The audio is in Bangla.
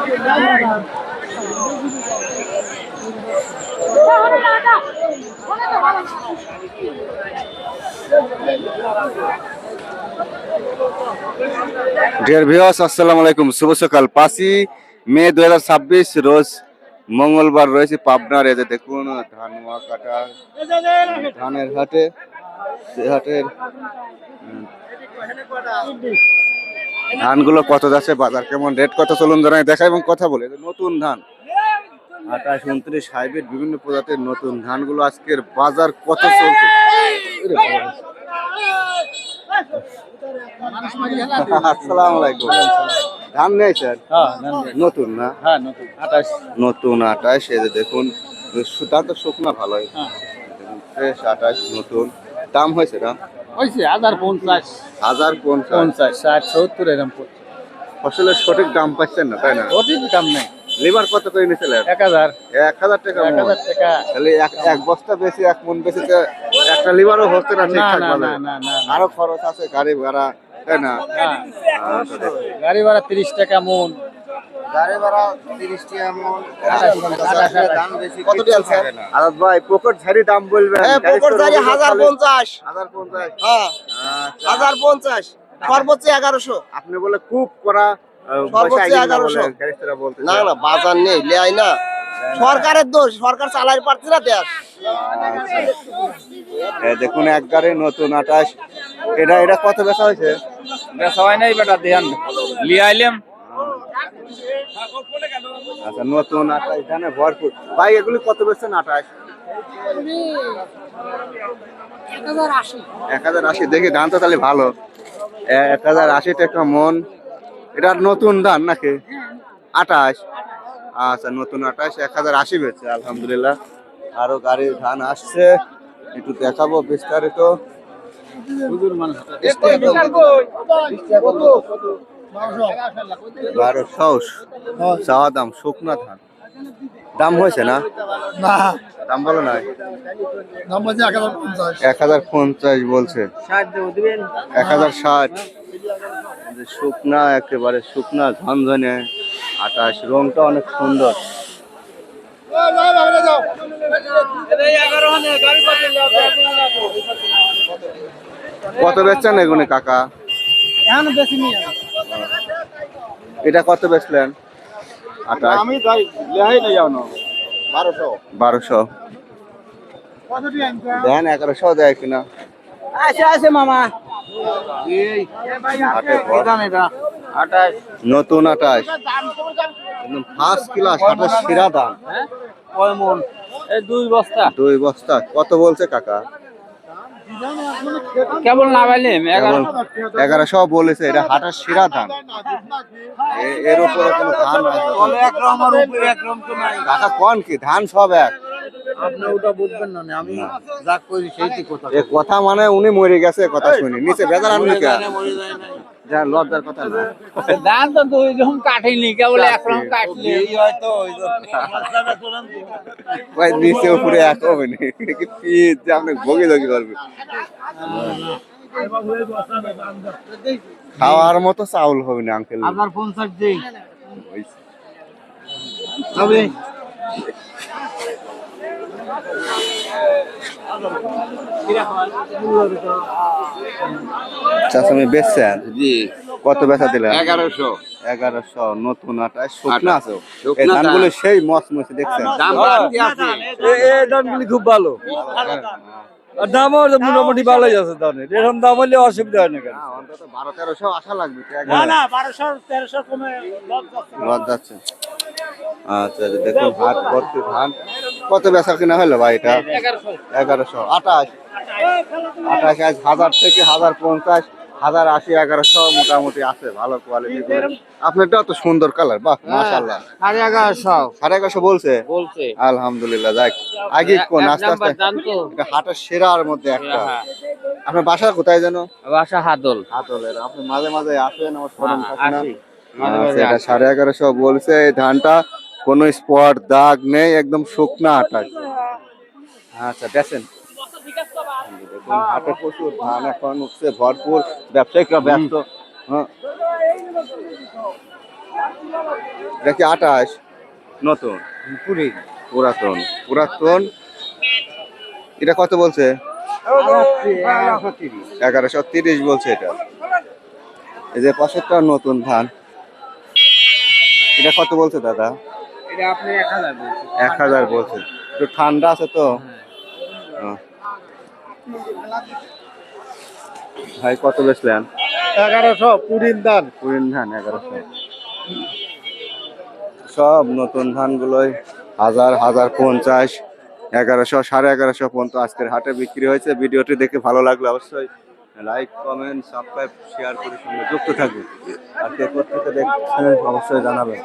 ডিয়ার ভিউয়ার্স, আসসালামু আলাইকুম। শুভ সকাল। 5ই মে 2026 রোজ মঙ্গলবার রয়েছে পাবনার। এই যে দেখুন ধান নোয়া কাটা ধানের হাটে। সে হাটের ধানগুলো কত যাচ্ছে, বাজার কেমন, রেট কত, চলুন জানাই দেখা এবং কথা বলে। নতুন ধান 28, 29 হাইব্রিড বিভিন্ন প্রজাতির নতুন ধানগুলো আজকের বাজার কত চলছে। আসসালামু আলাইকুম। ধান নেই স্যার? নতুন না? হ্যাঁ নতুন 28। নতুন 28। এই যে দেখুন ধান তো শুকনা ভালোই, ফ্রেশ 28 নতুন। দাম হয়েছে না? হয়েছে 1050, 1050, 60, 70 এরকম পড়ছে। ফসলের সঠিক দাম পাচ্ছেন না, তাই না? সঠিক দাম নেই। লিভার কত করে নিয়েছিলেন? 1000 টাকা মণ। 1000 টাকা। তাহলে এক বস্তা বেশি, এক মন বেশি, একটা লিভারও হচ্ছে না ঠিকঠাক ভাবে। আরো খরচ আছে, গাড়ি ভাড়া, তাই না? গাড়ি ভাড়া 30 টাকা মন। গাড়ি ভাড়া 30 টাকা মণ। দাম বেশি। কত টাকা স্যার? আজাদ ভাই পকেট ঝাড়ি দাম বলবেন। হ্যাঁ, পকেট ঝাড়ি 1050। 1050। হ্যাঁ, আচ্ছা। 1050, সর্বোচ্চ 1100। আপনি বলে খুব করা সর্বোচ্চ 1100। না না, বাজার নেই, লেয়াই না। সরকারের দোষ, সরকার চালাই পারছে না দেশ। দেখুন এক গাড়ি নতুন 28। এটা কত বেচা হয়েছে? বেচা হয় নাই বেটা, ধ্যান লিয়ে আইলাম। আচ্ছা, নতুন 28 ধানে ভরপুর। ভাই এগুলি কত বেচছেন? 28 1080। দেখি ধান তো তাহলে ভালো। 1080 টাকা মন। এটা নতুন ধান নাকি? 28। আচ্ছা, নতুন 28 1080 বেচছে, আলহামদুলিল্লাহ। আরো গাড়ির ধান আসছে, একটু দেখাবো বিস্তারিত। 1200 চাওয়া দাম। শুকনা ধান দাম হয়েছে না? দাম বলো নাই। 1050 বলছে। 1060। শুকনা, একেবারে শুকনা ঝনঝনে 28। রংটা অনেক সুন্দর। কত বেচছেন এগুলি কাকা? এটা কত বেচলেন? 28। আমি তাই লেহাই নাই জানো। 1200 দেন, 1100 দেয় কিনা? আছে মামা। হাটে ভর। নতুন 28 একদম ফার্স্ট ক্লাস। হাটের সেরা দাম। কয় মন? এই 2 বস্তা। 2 বস্তা। কত বলছে কাকা? কেবল না পাইলাম 1100 বলেছে। এটা হাটের সেরা দাম। এর উপরে কোনো ধান নাই। কাকা কোন কি ধান সব এক? আপনি ওটা বুঝবেন না, আমি যা করি সেইটি কথা। এ কথা মানে উনি মরে গেছে কথা শুনি। নিচে বেজার আনলি কে? যা লজ্জার কথা না। ধান তো 2 রকম কাটেনি, কেবল এক রকম কাটলি হয়তো। ভাই নিচে উপরে এক হবে না কি পিস যে আপনি ভোগে ধোগি করবে। খাওয়ার মতো চাউল হবে না আঙ্কেল। 1050 দিই তবে। চাষামি বেচছেন? জি। কত বেচা দিলেন? 1100। 1100 নতুন 28 শুকনা আছে। এই ধানগুলো সেই মচমচে দেখছেন। দাম বাড়তি আছে। এই ধানগুলি খুব ভালো। আর দামও মোটামুটি ভালোই আছে ধানের। এরকম দাম হলে অসুবিধা হয় না কেন? অন্তত 1200-1300 আশা লাগবে। না না, 1200-1300 কমে লজ যাচ্ছে। আচ্ছা, দেখুন হাট ভর্তি ধান। কত বেচা কিনা হলো ভাই এটা? 1100। 28 আজ 1000 থেকে 1050, 1080, 1100 মোটামুটি আছে ভালো কোয়ালিটি। আপনারটা তো সুন্দর কালার, বাহ মাশাআল্লাহ। 1150 বলছে। আলহামদুলিল্লাহ। যাক আগে কোন আস্তে আস্তে এটা হাটের সেরার মধ্যে একটা। আপনার বাসা কোথায় যেন? বাসা হাতল। হাতলের। আপনি মাঝে মাঝে আসেন, আমার ফোন থাকে না। এটা 1150 বলছে। এই ধানটা কোনো স্পট দাগ নেই, একদম শুকনা 28। আচ্ছা দেখেন, দেখুন হাটে প্রচুর ধান এখন উঠছে ভরপুর। ব্যবসায়িকরা ব্যস্ত। এটা কি 28 নতুন পুরাতন পুরাতন এটা কত বলছে 1130 বলছে এটা এই যে পাশেরটা নতুন ধান এটা কত বলছে দাদা 1000 বলছে একটু ঠান্ডা আছে তো হ্যাঁ। ভাই কত বেচলেন 1100 পুরিন দান পুরিন ধান 1100 সব নতুন ধানগুলোই 1000 1050 1100 1150 পর্যন্ত আজকের হাটে বিক্রি হয়েছে। ভিডিওটি দেখে ভালো লাগলে অবশ্যই লাইক কমেন্ট সাবস্ক্রাইব শেয়ার করে সঙ্গে যুক্ত থাকবেন আর কে কোথা দেখছেন অবশ্যই জানাবেন।